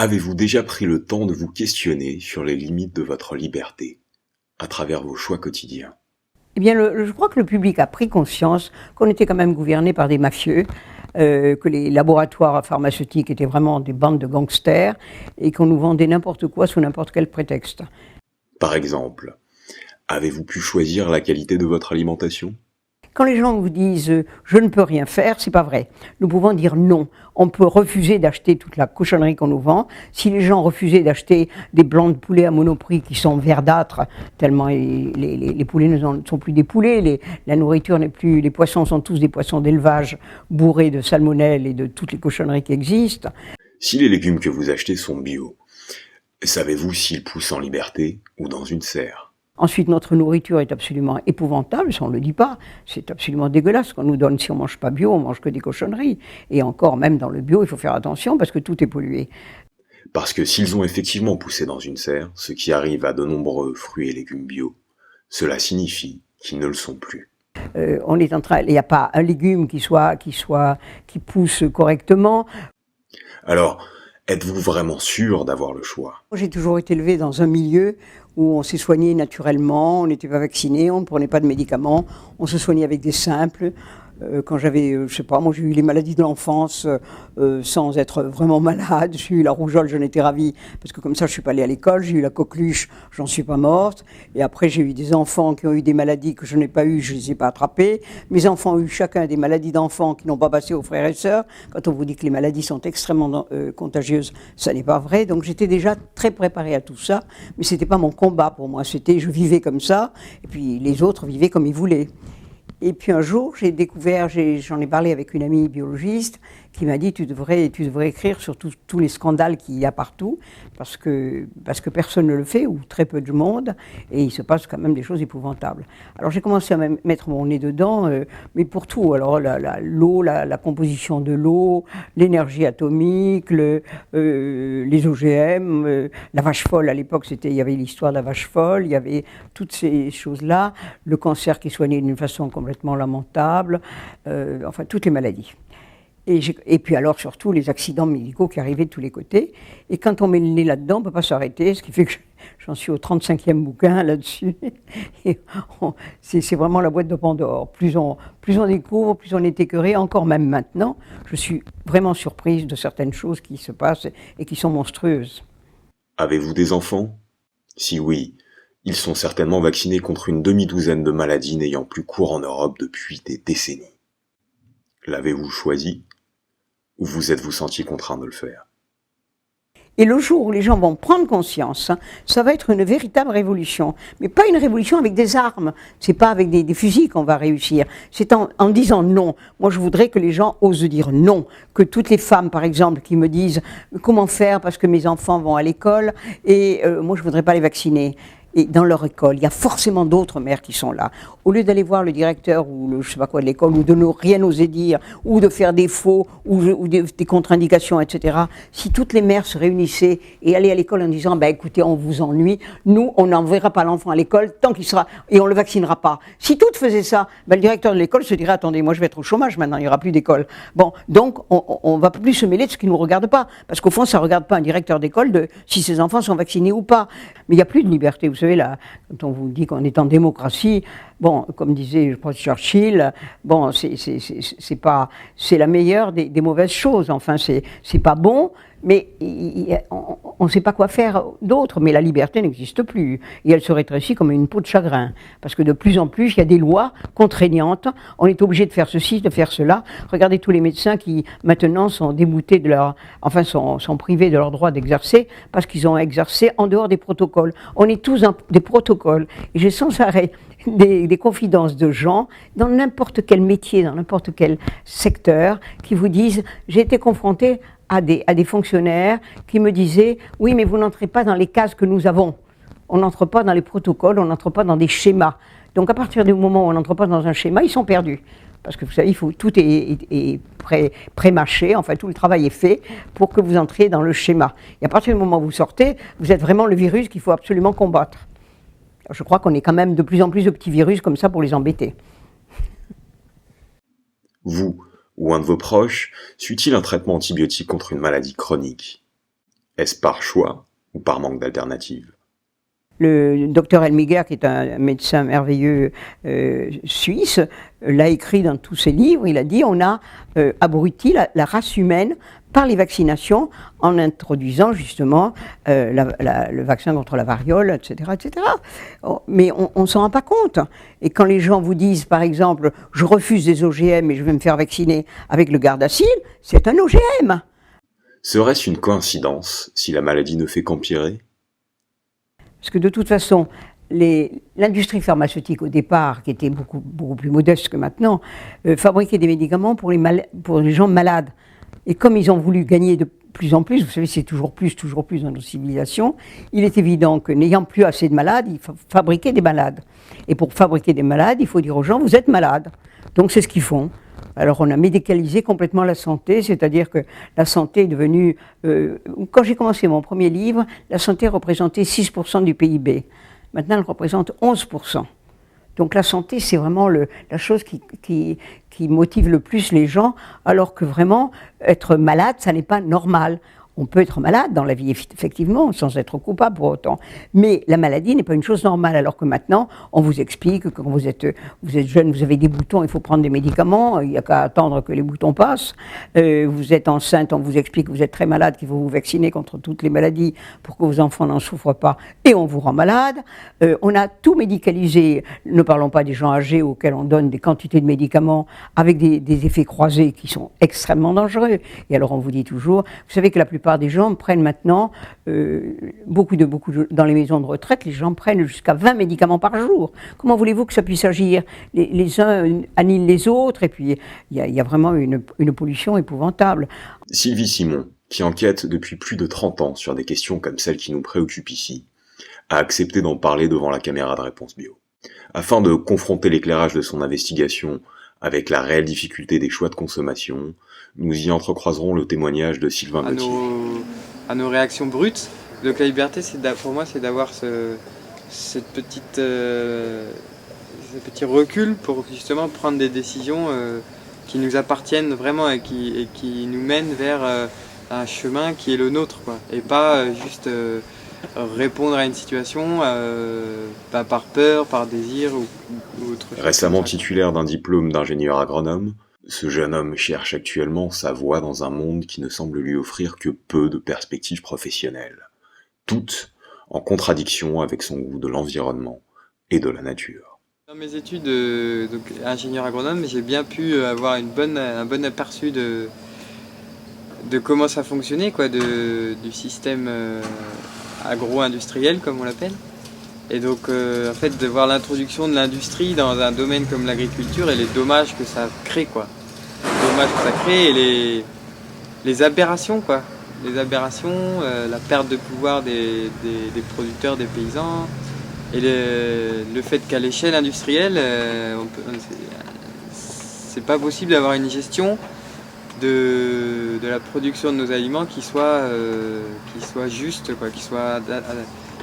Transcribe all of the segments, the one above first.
Avez-vous déjà pris le temps de vous questionner sur les limites de votre liberté, à travers vos choix quotidiens? Eh bien, je crois que le public a pris conscience qu'on était quand même gouverné par des mafieux, que les laboratoires pharmaceutiques étaient vraiment des bandes de gangsters et qu'on nous vendait n'importe quoi sous n'importe quel prétexte. Par exemple, avez-vous pu choisir la qualité de votre alimentation? Quand les gens vous disent je ne peux rien faire, c'est pas vrai. Nous pouvons dire non. On peut refuser d'acheter toute la cochonnerie qu'on nous vend. Si les gens refusaient d'acheter des blancs de poulet à Monoprix qui sont verdâtres, tellement les poulets ne sont plus des poulets, la nourriture n'est plus, les poissons sont tous des poissons d'élevage bourrés de salmonelle et de toutes les cochonneries qui existent. Si les légumes que vous achetez sont bio, savez-vous s'ils poussent en liberté ou dans une serre? Ensuite, notre nourriture est absolument épouvantable, ça on ne le dit pas. C'est absolument dégueulasse ce qu'on nous donne. Si on ne mange pas bio, on mange que des cochonneries. Et encore, même dans le bio, il faut faire attention parce que tout est pollué. Parce que s'ils ont effectivement poussé dans une serre, ce qui arrive à de nombreux fruits et légumes bio, cela signifie qu'ils ne le sont plus. On est en train, il n'y a pas un légume qui pousse correctement. Alors, êtes-vous vraiment sûr d'avoir le choix? J'ai toujours été élevée dans un milieu où on s'est soigné naturellement, on n'était pas vacciné, on ne prenait pas de médicaments, on se soignait avec des simples. Quand j'avais, je sais pas, moi j'ai eu les maladies de l'enfance sans être vraiment malade. J'ai eu la rougeole, j'en étais ravie parce que comme ça je suis pas allée à l'école. J'ai eu la coqueluche, j'en suis pas morte. Et après j'ai eu des enfants qui ont eu des maladies que je n'ai pas eues, je les ai pas attrapées. Mes enfants ont eu chacun des maladies d'enfants qui n'ont pas passé aux frères et sœurs. Quand on vous dit que les maladies sont extrêmement contagieuses, ça n'est pas vrai. Donc j'étais déjà très préparée à tout ça, mais c'était pas mon combat pour moi. C'était, je vivais comme ça, et puis les autres vivaient comme ils voulaient. Et puis un jour, j'ai découvert, j'en ai parlé avec une amie biologiste qui m'a dit tu devrais écrire sur tous les scandales qu'il y a partout parce que personne ne le fait ou très peu de monde et il se passe quand même des choses épouvantables. Alors j'ai commencé à mettre mon nez dedans, mais pour tout. Alors l'eau, la composition de l'eau, l'énergie atomique, les OGM, la vache folle à l'époque, il y avait l'histoire de la vache folle, il y avait toutes ces choses-là, le cancer qui est soigné d'une façon complètement lamentable, enfin toutes les maladies. Et puis alors surtout les accidents médicaux qui arrivaient de tous les côtés. Et quand on met le nez là-dedans, on ne peut pas s'arrêter, ce qui fait que j'en suis au 35e bouquin là-dessus. C'est vraiment la boîte de Pandore. Plus on découvre, plus on est écœuré, encore même maintenant, je suis vraiment surprise de certaines choses qui se passent et qui sont monstrueuses. Avez-vous des enfants? Si oui, ils sont certainement vaccinés contre une demi-douzaine de maladies n'ayant plus cours en Europe depuis des décennies. L'avez-vous choisi? Ou vous êtes-vous senti contraint de le faire? Et le jour où les gens vont prendre conscience, ça va être une véritable révolution. Mais pas une révolution avec des armes. C'est pas avec des fusils qu'on va réussir. C'est en disant non. Moi, je voudrais que les gens osent dire non. Que toutes les femmes, par exemple, qui me disent comment faire parce que mes enfants vont à l'école et moi, je voudrais pas les vacciner. Et dans leur école, il y a forcément d'autres mères qui sont là. Au lieu d'aller voir le directeur ou le je sais pas quoi de l'école, ou de ne rien oser dire, ou de faire des faux, ou des contre-indications, etc. Si toutes les mères se réunissaient et allaient à l'école en disant, bah écoutez, on vous ennuie, nous, on n'enverra pas l'enfant à l'école tant qu'il sera, et on le vaccinera pas. Si toutes faisaient ça, bah, le directeur de l'école se dirait, attendez, moi je vais être au chômage maintenant, il n'y aura plus d'école. Bon, donc on va plus se mêler de ce qui ne nous regarde pas, parce qu'au fond, ça ne regarde pas un directeur d'école de si ses enfants sont vaccinés ou pas. Mais il n'y a plus de liberté. Vous savez, là, quand on vous dit qu'on est en démocratie, bon, comme disait, je pense, Churchill, bon, c'est la meilleure des mauvaises choses. Enfin, c'est pas bon, mais on ne sait pas quoi faire d'autre. Mais la liberté n'existe plus. Et elle se rétrécit comme une peau de chagrin. Parce que de plus en plus, il y a des lois contraignantes. On est obligé de faire ceci, de faire cela. Regardez tous les médecins qui, maintenant, sont déboutés de leur, enfin, sont privés de leur droit d'exercer parce qu'ils ont exercé en dehors des protocoles. On est tous des protocoles. Et j'ai sans arrêt des confidences de gens dans n'importe quel métier, dans n'importe quel secteur, qui vous disent « j'ai été confronté à des fonctionnaires qui me disaient « oui, mais vous n'entrez pas dans les cases que nous avons. On n'entre pas dans les protocoles, on n'entre pas dans des schémas. » Donc à partir du moment où on n'entre pas dans un schéma, ils sont perdus. Parce que vous savez, tout est pré-mâché, enfin tout le travail est fait pour que vous entriez dans le schéma. Et à partir du moment où vous sortez, vous êtes vraiment le virus qu'il faut absolument combattre. Je crois qu'on est quand même de plus en plus de petits virus comme ça pour les embêter. Vous, ou un de vos proches, suit-il un traitement antibiotique contre une maladie chronique? Est-ce par choix ou par manque d'alternative? Le docteur Helmiger, qui est un médecin merveilleux suisse, l'a écrit dans tous ses livres. Il a dit on a abruti la race humaine par les vaccinations en introduisant justement le vaccin contre la variole, etc. etc. Mais on ne s'en rend pas compte. Et quand les gens vous disent, par exemple, je refuse des OGM et je vais me faire vacciner avec le Gardasil, c'est un OGM. Serait-ce une coïncidence si la maladie ne fait qu'empirer? Parce que de toute façon, l'industrie pharmaceutique au départ, qui était beaucoup plus modeste que maintenant, fabriquait des médicaments pour les gens malades. Et comme ils ont voulu gagner de plus en plus, vous savez, c'est toujours plus dans nos civilisations, il est évident que n'ayant plus assez de malades, il faut fabriquer des malades. Et pour fabriquer des malades, il faut dire aux gens, vous êtes malades. Donc c'est ce qu'ils font. Alors on a médicalisé complètement la santé, c'est-à-dire que la santé est devenue... quand j'ai commencé mon premier livre, la santé représentait 6% du PIB. Maintenant, elle représente 11%. Donc la santé, c'est vraiment la chose qui motive le plus les gens, alors que vraiment, être malade, ça n'est pas normal. On peut être malade dans la vie, effectivement, sans être coupable pour autant. Mais la maladie n'est pas une chose normale, alors que maintenant, on vous explique que quand vous êtes jeune, vous avez des boutons, il faut prendre des médicaments, il n'y a qu'à attendre que les boutons passent. Vous êtes enceinte, on vous explique que vous êtes très malade, qu'il faut vous vacciner contre toutes les maladies pour que vos enfants n'en souffrent pas, et on vous rend malade. On a tout médicalisé, ne parlons pas des gens âgés auxquels on donne des quantités de médicaments avec des effets croisés qui sont extrêmement dangereux. Et alors on vous dit toujours, vous savez que la plupart des gens prennent maintenant, dans les maisons de retraite, les gens prennent jusqu'à 20 médicaments par jour. Comment voulez-vous que ça puisse agir? Les uns annihilent les autres, et puis il y a vraiment une pollution épouvantable. Sylvie Simon, qui enquête depuis plus de 30 ans sur des questions comme celles qui nous préoccupent ici, a accepté d'en parler devant la caméra de Réponse Bio. Afin de confronter l'éclairage de son investigation avec la réelle difficulté des choix de consommation, nous y entrecroiserons le témoignage de Sylvain Gauthier. À nos réactions brutes. Donc la liberté, pour moi, c'est d'avoir ce petit recul pour justement prendre des décisions qui nous appartiennent vraiment et qui nous mènent vers un chemin qui est le nôtre, quoi. Et pas juste répondre à une situation par peur, par désir ou autre chose. Récemment titulaire d'un diplôme d'ingénieur agronome, ce jeune homme cherche actuellement sa voie dans un monde qui ne semble lui offrir que peu de perspectives professionnelles, toutes en contradiction avec son goût de l'environnement et de la nature. Dans mes études d'ingénieur agronome, j'ai bien pu avoir un bon aperçu de comment ça fonctionnait, quoi, du système agro-industriel, comme on l'appelle. Et donc, en fait, de voir l'introduction de l'industrie dans un domaine comme l'agriculture et les dommages que ça crée, quoi. Les dommages que ça crée et les aberrations, quoi. Les aberrations, la perte de pouvoir des producteurs, des paysans, et le fait qu'à l'échelle industrielle, c'est pas possible d'avoir une gestion de la production de nos aliments qui soit juste, quoi,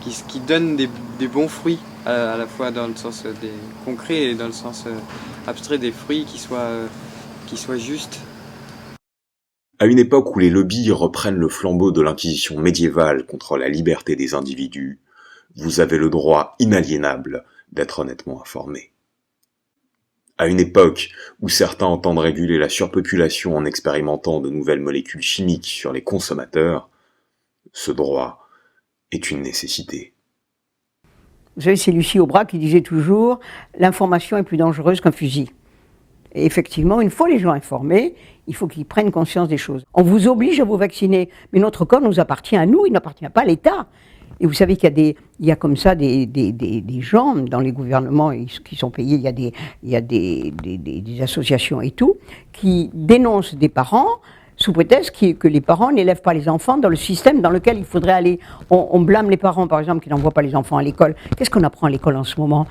qui donne des bons fruits, à la fois dans le sens des concret et dans le sens abstrait des fruits qui soient justes. À une époque où les lobbies reprennent le flambeau de l'inquisition médiévale contre la liberté des individus, vous avez le droit inaliénable d'être honnêtement informé. À une époque où certains entendent réguler la surpopulation en expérimentant de nouvelles molécules chimiques sur les consommateurs, ce droit est une nécessité. Vous savez, c'est Lucie Aubrac qui disait toujours « l'information est plus dangereuse qu'un fusil ». Et effectivement, une fois les gens informés, il faut qu'ils prennent conscience des choses. On vous oblige à vous vacciner, mais notre corps nous appartient à nous, il n'appartient pas à l'État. Et vous savez qu'il y a comme ça des gens dans les gouvernements qui sont payés, il y a des associations et tout, qui dénoncent des parents sous prétexte que les parents n'élèvent pas les enfants dans le système dans lequel il faudrait aller. On blâme les parents, par exemple, qui n'envoient pas les enfants à l'école. Qu'est-ce qu'on apprend à l'école en ce moment?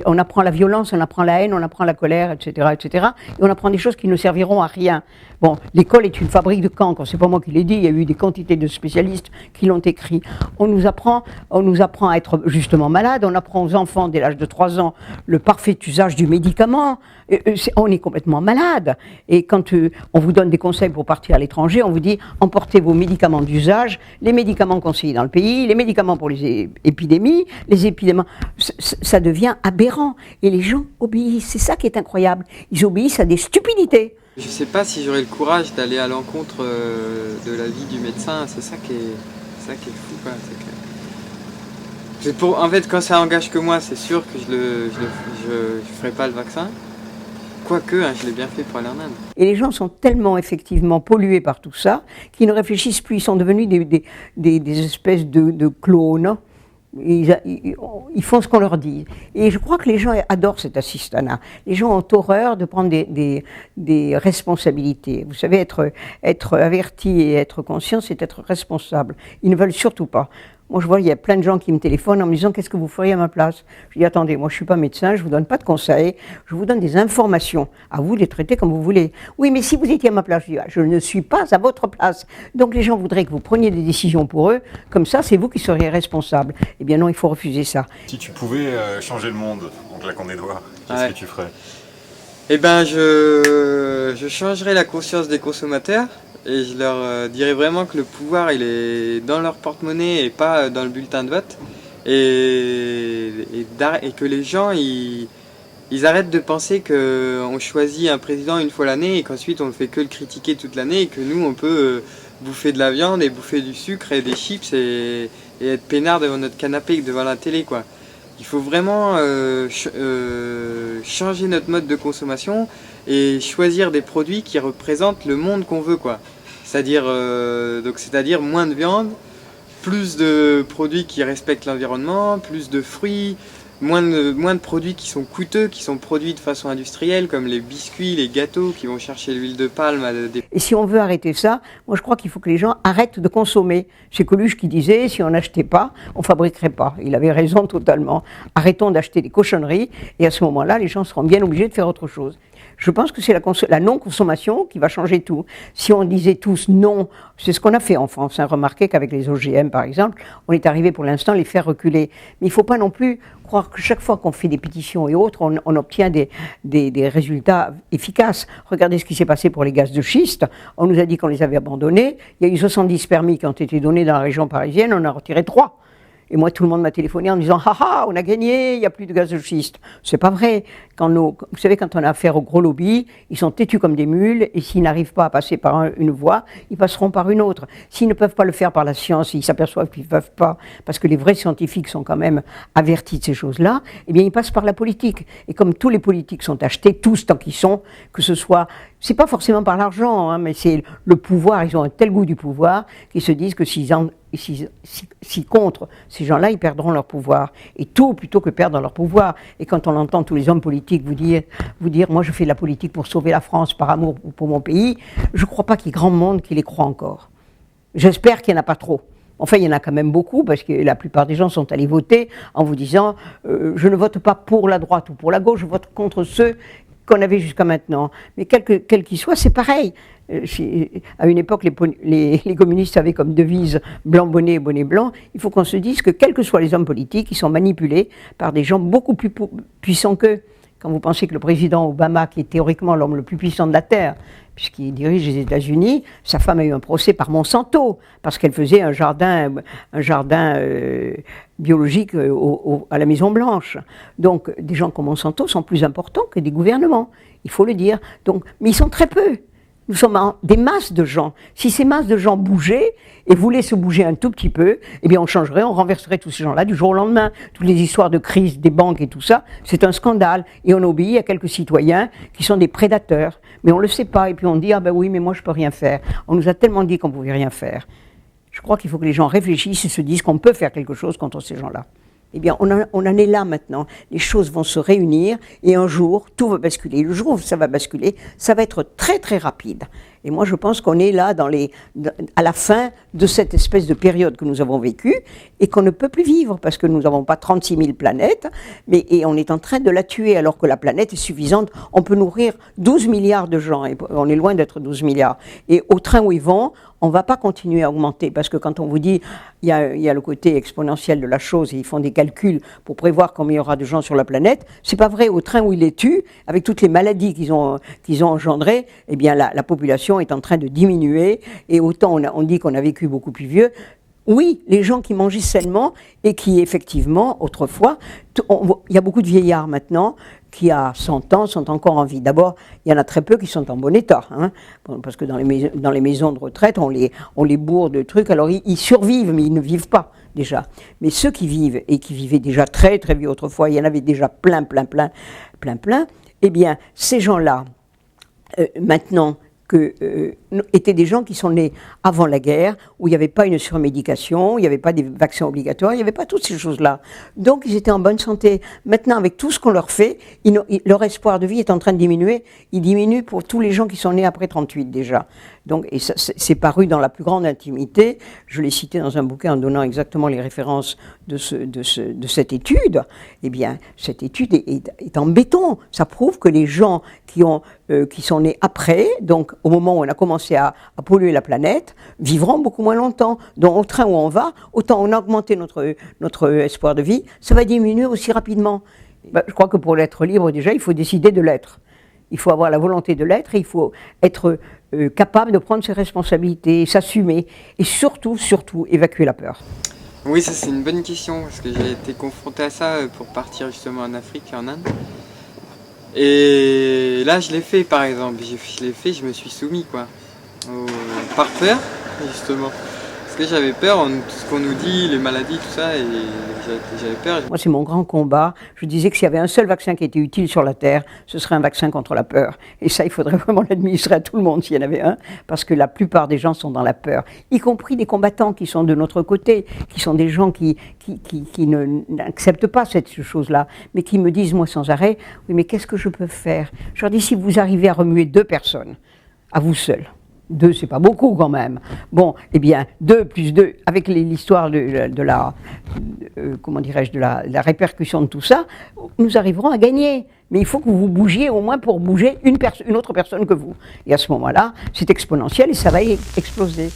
On apprend la violence, on apprend la haine, on apprend la colère, etc., etc. Et on apprend des choses qui ne serviront à rien. Bon, l'école est une fabrique de cancres, c'est pas moi qui l'ai dit, il y a eu des quantités de spécialistes qui l'ont écrit. On nous apprend à être justement malade, on apprend aux enfants dès l'âge de 3 ans le parfait usage du médicament. On est complètement malade. Et quand on vous donne des conseils pour partir à l'étranger, on vous dit emportez vos médicaments d'usage, les médicaments conseillés dans le pays, les médicaments pour les épidémies, ça devient aberrant. Et les gens obéissent, c'est ça qui est incroyable. Ils obéissent à des stupidités. Je sais pas si j'aurais le courage d'aller à l'encontre de l'avis du médecin, c'est ça qui est fou, quoi. En fait, quand ça engage que moi, c'est sûr que je ferai pas le vaccin. Quoique, je l'ai bien fait pour aller en Inde. Et les gens sont tellement effectivement pollués par tout ça qu'ils ne réfléchissent plus. Ils sont devenus des espèces de clones. Ils font ce qu'on leur dit. Et je crois que les gens adorent cet assistanat. Les gens ont horreur de prendre des responsabilités. Vous savez, être averti et être conscient, c'est être responsable. Ils ne veulent surtout pas. Moi, je vois, il y a plein de gens qui me téléphonent en me disant « Qu'est-ce que vous feriez à ma place ?» Je dis « Attendez, moi, je ne suis pas médecin, je ne vous donne pas de conseils, je vous donne des informations. À vous de les traiter comme vous voulez. » « Oui, mais si vous étiez à ma place, je dis « Je ne suis pas à votre place. » Donc, les gens voudraient que vous preniez des décisions pour eux. Comme ça, c'est vous qui seriez responsable. Eh bien non, il faut refuser ça. Si tu pouvais changer le monde en claquant des doigts, qu'est-ce que tu ferais? Eh bien, je changerais la conscience des consommateurs. Et je leur dirais vraiment que le pouvoir, il est dans leur porte-monnaie et pas dans le bulletin de vote. Et que les gens, ils arrêtent de penser qu'on choisit un président une fois l'année et qu'ensuite on ne fait que le critiquer toute l'année et que nous, on peut bouffer de la viande et bouffer du sucre et des chips et être peinard devant notre canapé devant la télé, quoi. Il faut vraiment changer notre mode de consommation et choisir des produits qui représentent le monde qu'on veut, quoi. C'est-à-dire moins de viande, plus de produits qui respectent l'environnement, plus de fruits, moins de produits qui sont coûteux, qui sont produits de façon industrielle, comme les biscuits, les gâteaux, qui vont chercher l'huile de palme. Et si on veut arrêter ça, moi je crois qu'il faut que les gens arrêtent de consommer. C'est Coluche qui disait, si on n'achetait pas, on ne fabriquerait pas. Il avait raison totalement. Arrêtons d'acheter des cochonneries, et à ce moment-là, les gens seront bien obligés de faire autre chose. Je pense que c'est la non-consommation qui va changer tout. Si on disait tous non, c'est ce qu'on a fait en France. Remarquez qu'avec les OGM, par exemple, on est arrivé pour l'instant à les faire reculer. Mais il ne faut pas non plus croire que chaque fois qu'on fait des pétitions et autres, on obtient des résultats efficaces. Regardez ce qui s'est passé pour les gaz de schiste. On nous a dit qu'on les avait abandonnés. Il y a eu 70 permis qui ont été donnés dans la région parisienne. On en a retiré 3. Et moi, tout le monde m'a téléphoné en me disant « Ha ha, on a gagné, il n'y a plus de gaz de schiste ». C'est pas vrai. Vous savez, quand on a affaire aux gros lobbies, ils sont têtus comme des mules, et s'ils n'arrivent pas à passer par une voie, ils passeront par une autre. S'ils ne peuvent pas le faire par la science, ils s'aperçoivent qu'ils ne peuvent pas, parce que les vrais scientifiques sont quand même avertis de ces choses-là, eh bien, ils passent par la politique. Et comme tous les politiques sont achetés, tous tant qu'ils sont, que ce soit... C'est pas forcément par l'argent, mais c'est le pouvoir. Ils ont un tel goût du pouvoir qu'ils se disent que s'ils contre ces gens-là, ils perdront leur pouvoir. Et tout plutôt que perdre leur pouvoir. Et quand on entend tous les hommes politiques vous dire moi je fais de la politique pour sauver la France par amour pour mon pays, je ne crois pas qu'il y ait grand monde qui les croit encore. J'espère qu'il n'y en a pas trop. Enfin, il y en a quand même beaucoup, parce que la plupart des gens sont allés voter en vous disant je ne vote pas pour la droite ou pour la gauche, je vote contre ceux qu'on avait jusqu'à maintenant. Mais quel qu'il soit, c'est pareil. À une époque, les communistes avaient comme devise blanc bonnet, bonnet blanc. Il faut qu'on se dise que quels que soient les hommes politiques, ils sont manipulés par des gens beaucoup plus puissants qu'eux. Quand vous pensez que le président Obama, qui est théoriquement l'homme le plus puissant de la Terre, puisqu'il dirige les États-Unis, sa femme a eu un procès par Monsanto, parce qu'elle faisait un jardin biologique à la Maison-Blanche. Donc, des gens comme Monsanto sont plus importants que des gouvernements, il faut le dire. Donc, mais ils sont très peu. Nous sommes des masses de gens. Si ces masses de gens bougeaient et voulaient se bouger un tout petit peu, eh bien on changerait, on renverserait tous ces gens-là du jour au lendemain. Toutes les histoires de crise des banques et tout ça, c'est un scandale. Et on obéit à quelques citoyens qui sont des prédateurs. Mais on ne le sait pas. Et puis on dit, ah ben oui, mais moi je ne peux rien faire. On nous a tellement dit qu'on ne pouvait rien faire. Je crois qu'il faut que les gens réfléchissent et se disent qu'on peut faire quelque chose contre ces gens-là. Eh bien, on en est là maintenant. Les choses vont se réunir et un jour, tout va basculer. Le jour où ça va basculer, ça va être très très rapide. Et moi, je pense qu'on est là à la fin de cette espèce de période que nous avons vécue et qu'on ne peut plus vivre parce que nous n'avons pas 36 000 planètes et on est en train de la tuer alors que la planète est suffisante. On peut nourrir 12 milliards de gens et on est loin d'être 12 milliards. Et au train où ils vont, on ne va pas continuer à augmenter parce que quand on vous dit il y a le côté exponentiel de la chose et ils font des calculs pour prévoir combien il y aura de gens sur la planète, c'est pas vrai. Au train où ils les tuent, avec toutes les maladies qu'ils ont engendrées, eh bien la population population est en train de diminuer, et autant on dit qu'on a vécu beaucoup plus vieux. Oui, les gens qui mangeaient sainement et qui, effectivement, autrefois, il y a beaucoup de vieillards maintenant qui, à 100 ans, sont encore en vie. D'abord, il y en a très peu qui sont en bon état, hein, parce que dans les maisons de retraite, on les bourre de trucs. Alors, ils survivent, mais ils ne vivent pas, déjà. Mais ceux qui vivent, et qui vivaient déjà très, très vieux autrefois, il y en avait déjà plein, eh bien, ces gens-là, maintenant, étaient des gens qui sont nés avant la guerre, où il n'y avait pas une surmédication, il n'y avait pas des vaccins obligatoires, il n'y avait pas toutes ces choses-là. Donc ils étaient en bonne santé. Maintenant, avec tout ce qu'on leur fait, leur espoir de vie est en train de diminuer. Il diminue pour tous les gens qui sont nés après 1938 déjà. Donc, et ça, c'est paru dans la plus grande intimité. Je l'ai cité dans un bouquin en donnant exactement les références de cette étude. Eh bien, cette étude est en béton. Ça prouve que les gens qui sont nés après, donc au moment où on a commencé à polluer la planète, vivront beaucoup moins longtemps. Donc au train où on va, autant on a augmenté notre espoir de vie, ça va diminuer aussi rapidement. Je crois que pour l'être libre, déjà, il faut décider de l'être. Il faut avoir la volonté de l'être et il faut être capable de prendre ses responsabilités, s'assumer et surtout, évacuer la peur. Oui, ça c'est une bonne question parce que j'ai été confronté à ça pour partir justement en Afrique et en Inde. Et là, je l'ai fait par exemple. Je l'ai fait, je me suis soumis quoi. Par peur, justement. Parce que j'avais peur, tout ce qu'on nous dit, les maladies, tout ça, et j'avais peur. Moi, c'est mon grand combat. Je disais que s'il y avait un seul vaccin qui était utile sur la Terre, ce serait un vaccin contre la peur. Et ça, il faudrait vraiment l'administrer à tout le monde s'il y en avait un, parce que la plupart des gens sont dans la peur, y compris des combattants qui sont de notre côté, qui sont des gens qui n'acceptent pas cette chose-là, mais qui me disent, moi, sans arrêt, oui, mais qu'est-ce que je peux faire? Je leur dis, si vous arrivez à remuer 2 personnes, à vous seul, 2, c'est pas beaucoup quand même. Bon, eh bien, 2 plus 2, avec l'histoire de la répercussion de tout ça, nous arriverons à gagner. Mais il faut que vous bougiez au moins pour bouger une autre personne que vous. Et à ce moment-là, c'est exponentiel et ça va exploser.